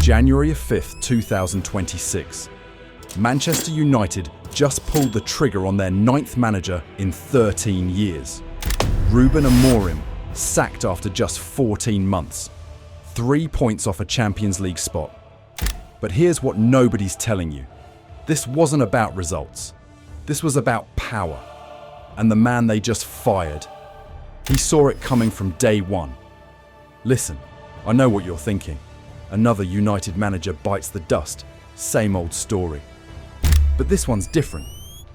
January 5th, 2026. Manchester United just pulled the trigger on their 9th manager in 13 years. Ruben Amorim sacked after just 14 months. 3 points off a Champions League spot. But here's what nobody's telling you. This wasn't about results. This was about power. And the man they just fired. He saw it coming from day one. Listen, I know what you're thinking. Another United manager bites the dust. Same old story. But this one's different.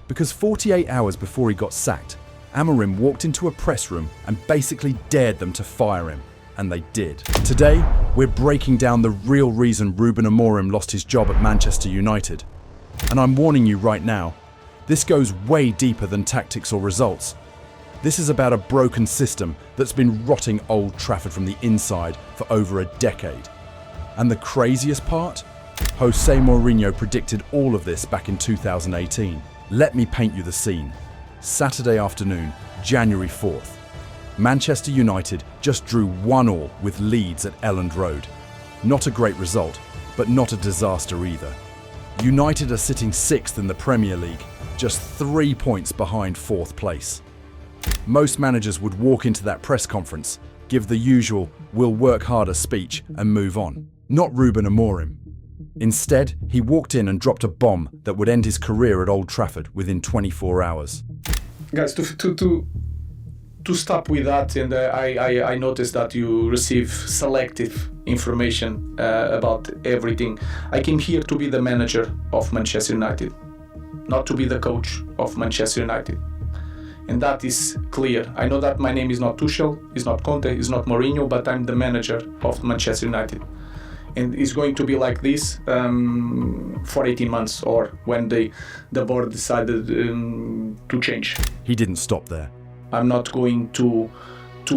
Because 48 hours before he got sacked, Amorim walked into a press room and basically dared them to fire him. And they did. Today, we're breaking down the real reason Ruben Amorim lost his job at Manchester United. And I'm warning you right now, this goes way deeper than tactics or results. This is about a broken system that's been rotting Old Trafford from the inside for over a decade. And the craziest part? José Mourinho predicted all of this back in 2018. Let me paint you the scene. Saturday afternoon, January 4th. Manchester United just drew 1-1 with Leeds at Elland Road. Not a great result, but not a disaster either. United are sitting 6th in the Premier League, just 3 points behind 4th place. Most managers would walk into that press conference, give the usual "we'll work harder" speech and move on. Not Ruben Amorim. Instead, he walked in and dropped a bomb that would end his career at Old Trafford within 24 hours. Guys, to stop with that, and I noticed that you receive selective information about everything. I came here to be the manager of Manchester United, not to be the coach of Manchester United. And that is clear. I know that my name is not Tuchel, is not Conte, is not Mourinho, but I'm the manager of Manchester United. And it's going to be like this for 18 months, or when the board decided to change. He didn't stop there. I'm not going to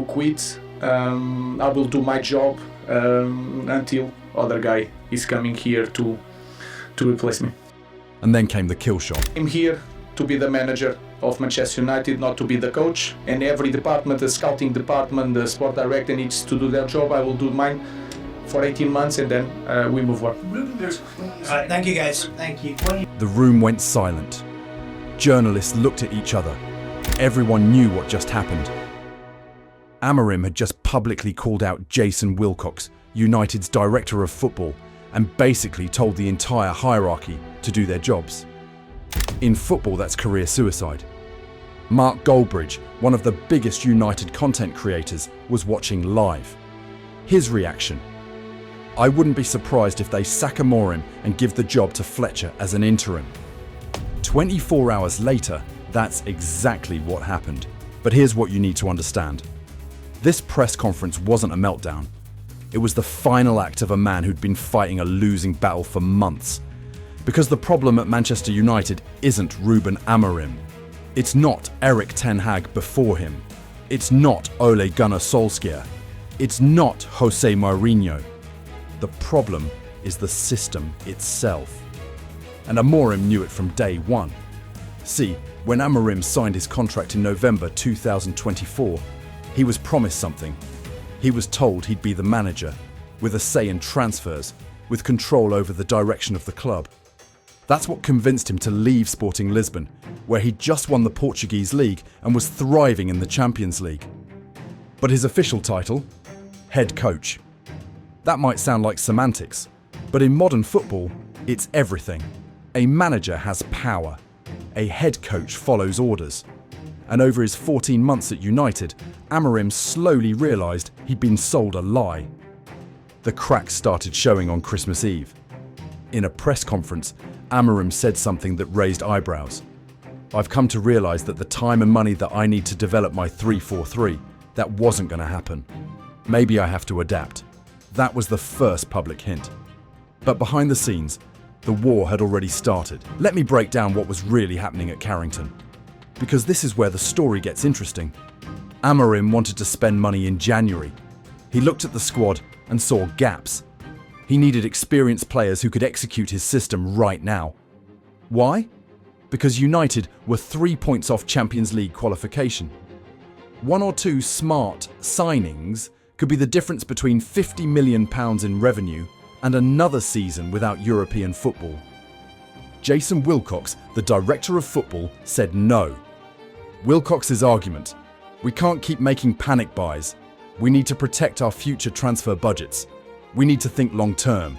quit. I will do my job until other guy is coming here to replace me. And then came the kill shot. I'm here to be the manager of Manchester United, not to be the coach. And every department, the scouting department, the sport director needs to do their job. I will do mine for 18 months and then we move on. Alright, thank you guys. Thank you. The room went silent. Journalists looked at each other. Everyone knew what just happened. Amorim had just publicly called out Jason Wilcox, United's director of football, and basically told the entire hierarchy to do their jobs. In football, that's career suicide. Mark Goldbridge, one of the biggest United content creators, was watching live. His reaction: I wouldn't be surprised if they sack Amorim and give the job to Fletcher as an interim. 24 hours later, that's exactly what happened. But here's what you need to understand. This press conference wasn't a meltdown. It was the final act of a man who'd been fighting a losing battle for months. Because the problem at Manchester United isn't Ruben Amorim. It's not Erik Ten Hag before him. It's not Ole Gunnar Solskjær. It's not José Mourinho. The problem is the system itself. And Amorim knew it from day one. See, when Amorim signed his contract in November 2024, he was promised something. He was told he'd be the manager, with a say in transfers, with control over the direction of the club. That's what convinced him to leave Sporting Lisbon, where he'd just won the Portuguese league and was thriving in the Champions League. But his official title? Head coach. That might sound like semantics, but in modern football, it's everything. A manager has power. A head coach follows orders. And over his 14 months at United, Amorim slowly realised he'd been sold a lie. The cracks started showing on Christmas Eve. In a press conference, Amorim said something that raised eyebrows. I've come to realise that the time and money that I need to develop my 3-4-3, that wasn't going to happen. Maybe I have to adapt. That was the first public hint. But behind the scenes, the war had already started. Let me break down what was really happening at Carrington. Because this is where the story gets interesting. Amorim wanted to spend money in January. He looked at the squad and saw gaps. He needed experienced players who could execute his system right now. Why? Because United were 3 points off Champions League qualification. 1 or 2 smart signings could be the difference between £50 million in revenue and another season without European football. Jason Wilcox, the director of football, said no. Wilcox's argument: we can't keep making panic buys. We need to protect our future transfer budgets. We need to think long term.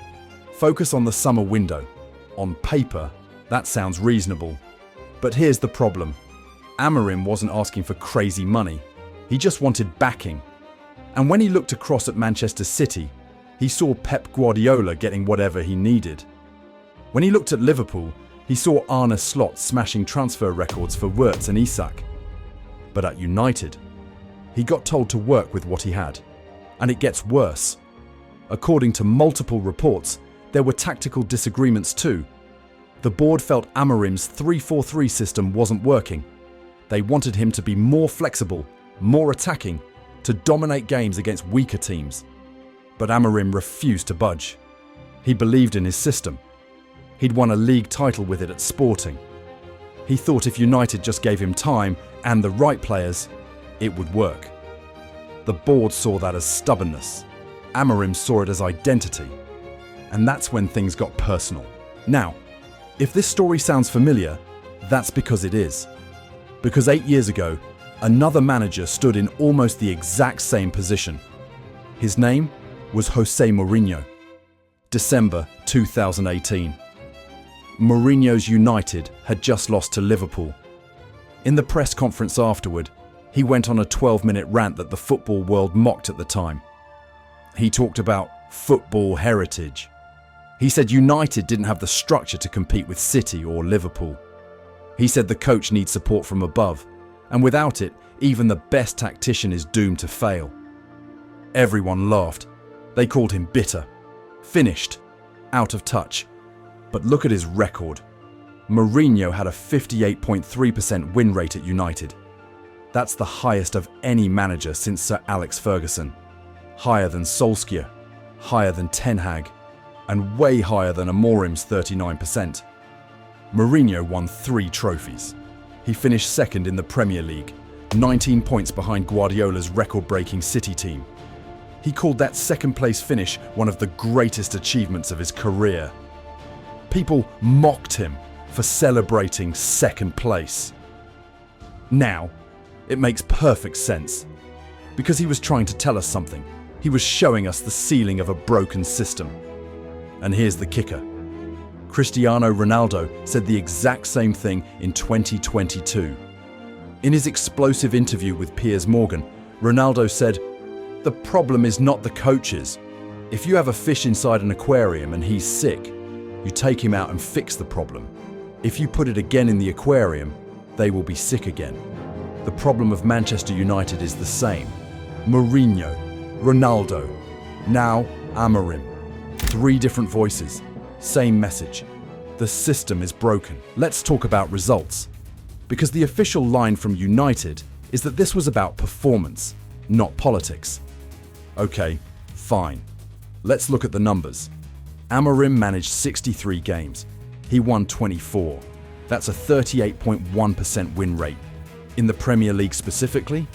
Focus on the summer window. On paper, that sounds reasonable. But here's the problem. Amorim wasn't asking for crazy money. He just wanted backing. And when he looked across at Manchester City, he saw Pep Guardiola getting whatever he needed. When he looked at Liverpool, he saw Arne Slot smashing transfer records for Wirtz and Isak. But at United, he got told to work with what he had. And it gets worse. According to multiple reports, there were tactical disagreements too. The board felt Amorim's 3-4-3 system wasn't working. They wanted him to be more flexible, more attacking, to dominate games against weaker teams. But Amorim refused to budge. He believed in his system. He'd won a league title with it at Sporting. He thought if United just gave him time and the right players, it would work. The board saw that as stubbornness. Amorim saw it as identity. And that's when things got personal. Now, if this story sounds familiar, that's because it is. Because 8 years ago, another manager stood in almost the exact same position. His name was José Mourinho. December 2018. Mourinho's United had just lost to Liverpool. In the press conference afterward, he went on a 12-minute rant that the football world mocked at the time. He talked about football heritage. He said United didn't have the structure to compete with City or Liverpool. He said the coach needs support from above, and without it, even the best tactician is doomed to fail. Everyone laughed. They called him bitter, finished, out of touch. But look at his record. Mourinho had a 58.3% win rate at United. That's the highest of any manager since Sir Alex Ferguson. Higher than Solskjær, higher than Ten Hag, and way higher than Amorim's 39%. Mourinho won 3 trophies. He finished second in the Premier League, 19 points behind Guardiola's record-breaking City team. He called that second-place finish one of the greatest achievements of his career. People mocked him for celebrating second place. Now, it makes perfect sense. Because he was trying to tell us something. He was showing us the ceiling of a broken system. And here's the kicker. Cristiano Ronaldo said the exact same thing in 2022. In his explosive interview with Piers Morgan, Ronaldo said, "The problem is not the coaches. If you have a fish inside an aquarium and he's sick, you take him out and fix the problem. If you put it again in the aquarium, they will be sick again." The problem of Manchester United is the same. Mourinho, Ronaldo, now Amorim. 3 different voices, same message. The system is broken. Let's talk about results. Because the official line from United is that this was about performance, not politics. Okay, fine. Let's look at the numbers. Amorim managed 63 games. He won 24. That's a 38.1% win rate. In the Premier League specifically,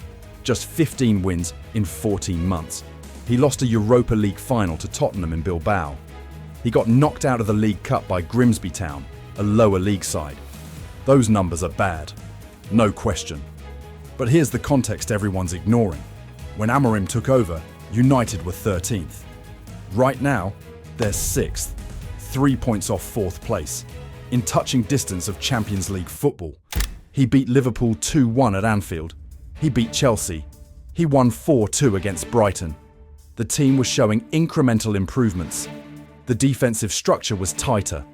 just 15 wins in 14 months. He lost a Europa League final to Tottenham in Bilbao. He got knocked out of the League Cup by Grimsby Town, a lower league side. Those numbers are bad, no question. But here's the context everyone's ignoring. When Amorim took over, United were 13th. Right now, they're 6th, 3 points off 4th place, in touching distance of Champions League football. He beat Liverpool 2-1 at Anfield. He beat Chelsea. He won 4-2 against Brighton. The team was showing incremental improvements. The defensive structure was tighter.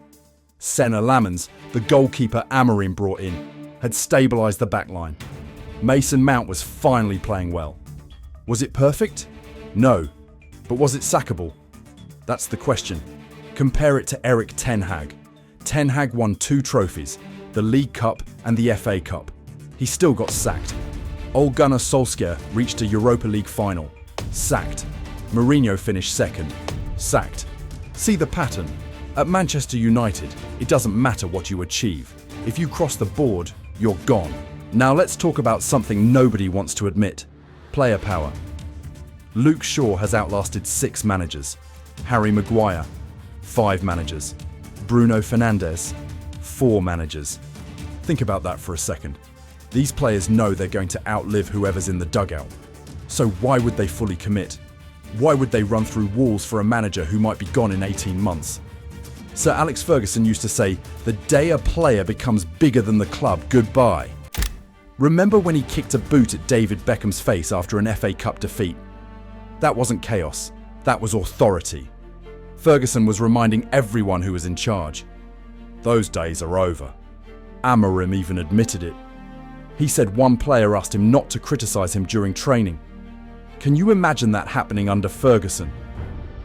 Senna Lamens, the goalkeeper Amorim brought in, had stabilised the backline. Mason Mount was finally playing well. Was it perfect? No. But was it sackable? That's the question. Compare it to Erik Ten Hag. Ten Hag won 2 trophies, the League Cup and the FA Cup. He still got sacked. Ole Gunnar Solskjær reached a Europa League final. Sacked. Mourinho finished second. Sacked. See the pattern? At Manchester United, it doesn't matter what you achieve. If you cross the board, you're gone. Now let's talk about something nobody wants to admit. Player power. Luke Shaw has outlasted 6 managers. Harry Maguire, 5 managers. Bruno Fernandes, 4 managers. Think about that for a second. These players know they're going to outlive whoever's in the dugout. So why would they fully commit? Why would they run through walls for a manager who might be gone in 18 months? Sir Alex Ferguson used to say, "The day a player becomes bigger than the club, goodbye." Remember when he kicked a boot at David Beckham's face after an FA Cup defeat? That wasn't chaos, that was authority. Ferguson was reminding everyone who was in charge. Those days are over. Amorim even admitted it. He said one player asked him not to criticise him during training. Can you imagine that happening under Ferguson?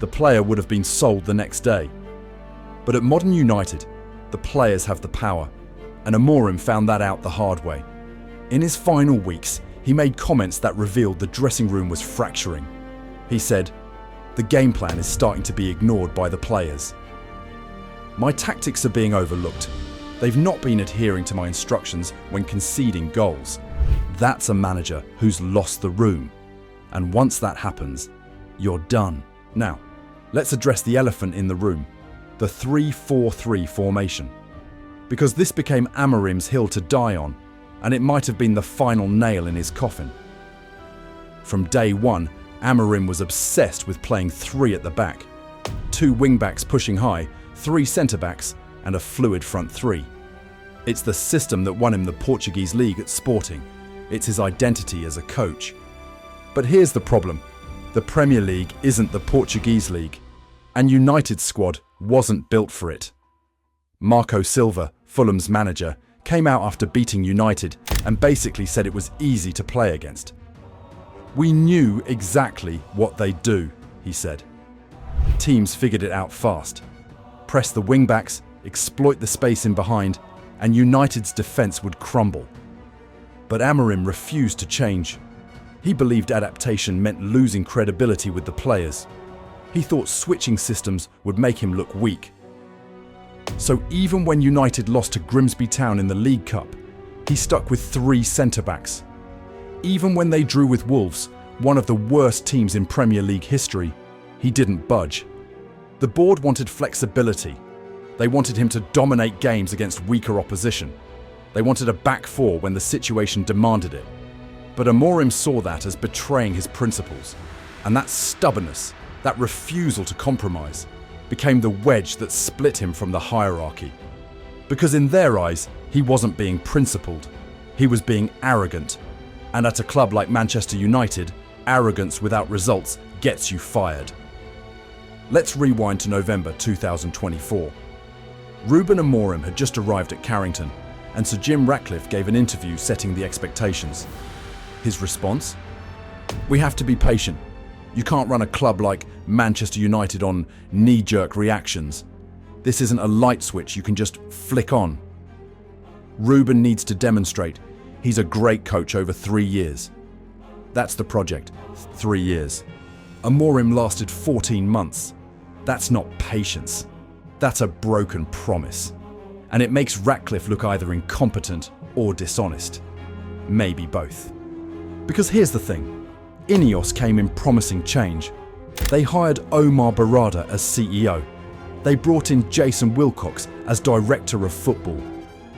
The player would have been sold the next day. But at modern United, the players have the power, and Amorim found that out the hard way. In his final weeks, he made comments that revealed the dressing room was fracturing. He said, "The game plan is starting to be ignored by the players. My tactics are being overlooked. They've not been adhering to my instructions when conceding goals. That's a manager who's lost the room. And once that happens, you're done." Now, let's address the elephant in the room, the 3-4-3 formation. Because this became Amorim's hill to die on, and it might have been the final nail in his coffin. From day one, Amorim was obsessed with playing 3 at the back. 2 wing-backs pushing high, 3 centre-backs, and a fluid front 3. It's the system that won him the Portuguese league at Sporting. It's his identity as a coach. But here's the problem. The Premier League isn't the Portuguese league, and United's squad wasn't built for it. Marco Silva, Fulham's manager, came out after beating United and basically said it was easy to play against. "We knew exactly what they'd do," he said. Teams figured it out fast. Press the wing-backs, exploit the space in behind, and United's defence would crumble. But Amorim refused to change. He believed adaptation meant losing credibility with the players. He thought switching systems would make him look weak. So even when United lost to Grimsby Town in the League Cup, he stuck with 3 centre-backs. Even when they drew with Wolves, one of the worst teams in Premier League history, he didn't budge. The board wanted flexibility. They wanted him to dominate games against weaker opposition. They wanted a back 4 when the situation demanded it. But Amorim saw that as betraying his principles. And that stubbornness, that refusal to compromise, became the wedge that split him from the hierarchy. Because in their eyes, he wasn't being principled. He was being arrogant. And at a club like Manchester United, arrogance without results gets you fired. Let's rewind to November 2024. Ruben Amorim had just arrived at Carrington, and Sir Jim Ratcliffe gave an interview setting the expectations. His response? "We have to be patient. You can't run a club like Manchester United on knee-jerk reactions. This isn't a light switch you can just flick on. Ruben needs to demonstrate he's a great coach over 3 years." That's the project, 3 years. Amorim lasted 14 months. That's not patience. That's a broken promise. And it makes Ratcliffe look either incompetent or dishonest. Maybe both. Because here's the thing. INEOS came in promising change. They hired Omar Barada as CEO. They brought in Jason Wilcox as Director of Football.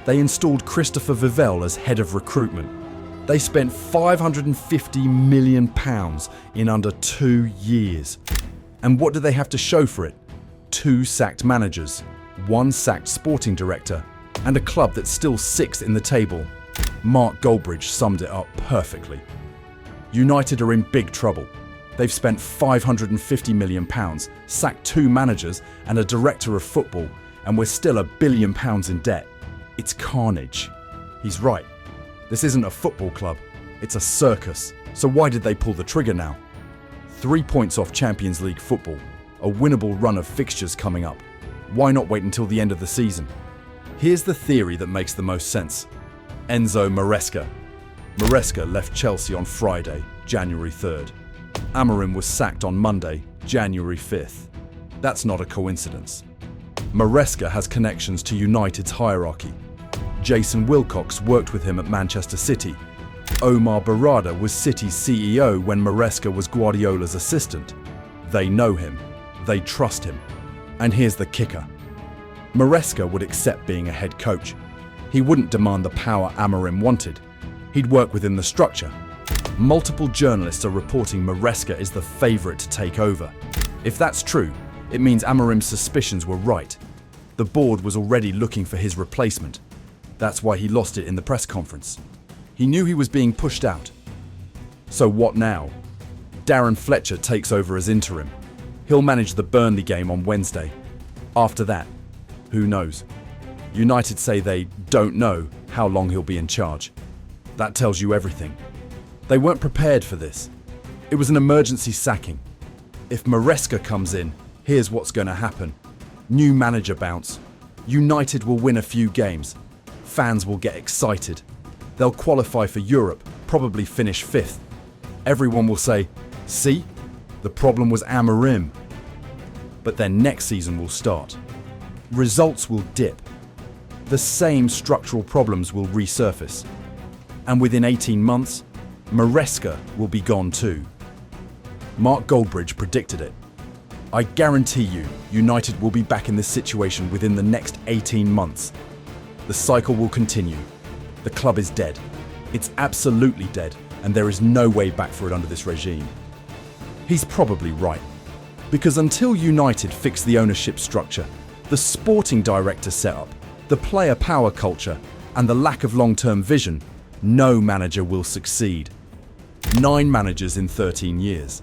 They installed Christopher Vivell as Head of Recruitment. They spent £550 million in under 2 years. And what do they have to show for it? 2 sacked managers, 1 sacked sporting director, and a club that's still 6th in the table. Mark Goldbridge summed it up perfectly. United are in big trouble. They've spent £550 million, sacked 2 managers and a director of football, and we're still £1 billion in debt. It's carnage. He's right. This isn't a football club. It's a circus. So why did they pull the trigger now? 3 points off Champions League football. A winnable run of fixtures coming up. Why not wait until the end of the season? Here's the theory that makes the most sense. Enzo Maresca. Maresca left Chelsea on Friday, January 3rd. Amorim was sacked on Monday, January 5th. That's not a coincidence. Maresca has connections to United's hierarchy. Jason Wilcox worked with him at Manchester City. Omar Barada was City's CEO when Maresca was Guardiola's assistant. They know him. They trust him. And here's the kicker. Maresca would accept being a head coach. He wouldn't demand the power Amorim wanted. He'd work within the structure. Multiple journalists are reporting Maresca is the favourite to take over. If that's true, it means Amorim's suspicions were right. The board was already looking for his replacement. That's why he lost it in the press conference. He knew he was being pushed out. So what now? Darren Fletcher takes over as interim. He'll manage the Burnley game on Wednesday. After that, who knows? United say they don't know how long he'll be in charge. That tells you everything. They weren't prepared for this. It was an emergency sacking. If Maresca comes in, here's what's going to happen. New manager bounce. United will win a few games. Fans will get excited. They'll qualify for Europe, probably finish 5th. Everyone will say, see, the problem was Amorim. But then next season will start. Results will dip. The same structural problems will resurface. And within 18 months, Maresca will be gone too. Mark Goldbridge predicted it. I guarantee you, United will be back in this situation within the next 18 months. The cycle will continue. The club is dead. It's absolutely dead, and there is no way back for it under this regime. He's probably right. Because until United fix the ownership structure, the sporting director setup, the player power culture, and the lack of long-term vision, no manager will succeed. 9 managers in 13 years.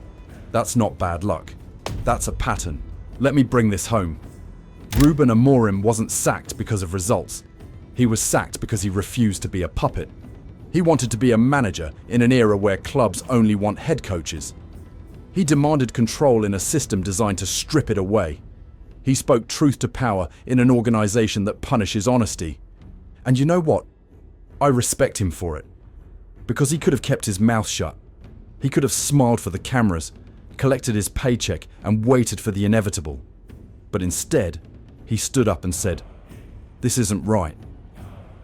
That's not bad luck. That's a pattern. Let me bring this home. Ruben Amorim wasn't sacked because of results. He was sacked because he refused to be a puppet. He wanted to be a manager in an era where clubs only want head coaches. He demanded control in a system designed to strip it away. He spoke truth to power in an organization that punishes honesty. And you know what? I respect him for it. Because he could have kept his mouth shut. He could have smiled for the cameras, collected his paycheck, and waited for the inevitable. But instead, he stood up and said, "This isn't right.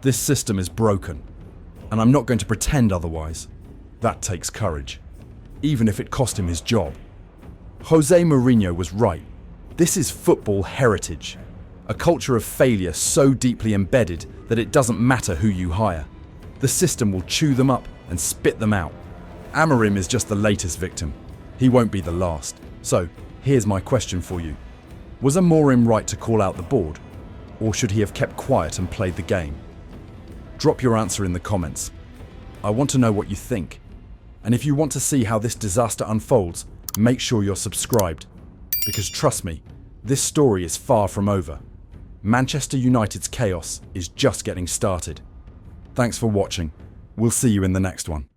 This system is broken, and I'm not going to pretend otherwise." That takes courage, even if it cost him his job. José Mourinho was right. This is football heritage, a culture of failure so deeply embedded that it doesn't matter who you hire. The system will chew them up and spit them out. Amorim is just the latest victim. He won't be the last. So, here's my question for you. Was Amorim right to call out the board? Or should he have kept quiet and played the game? Drop your answer in the comments. I want to know what you think. And if you want to see how this disaster unfolds, make sure you're subscribed. Because trust me, this story is far from over. Manchester United's chaos is just getting started. Thanks for watching. We'll see you in the next one.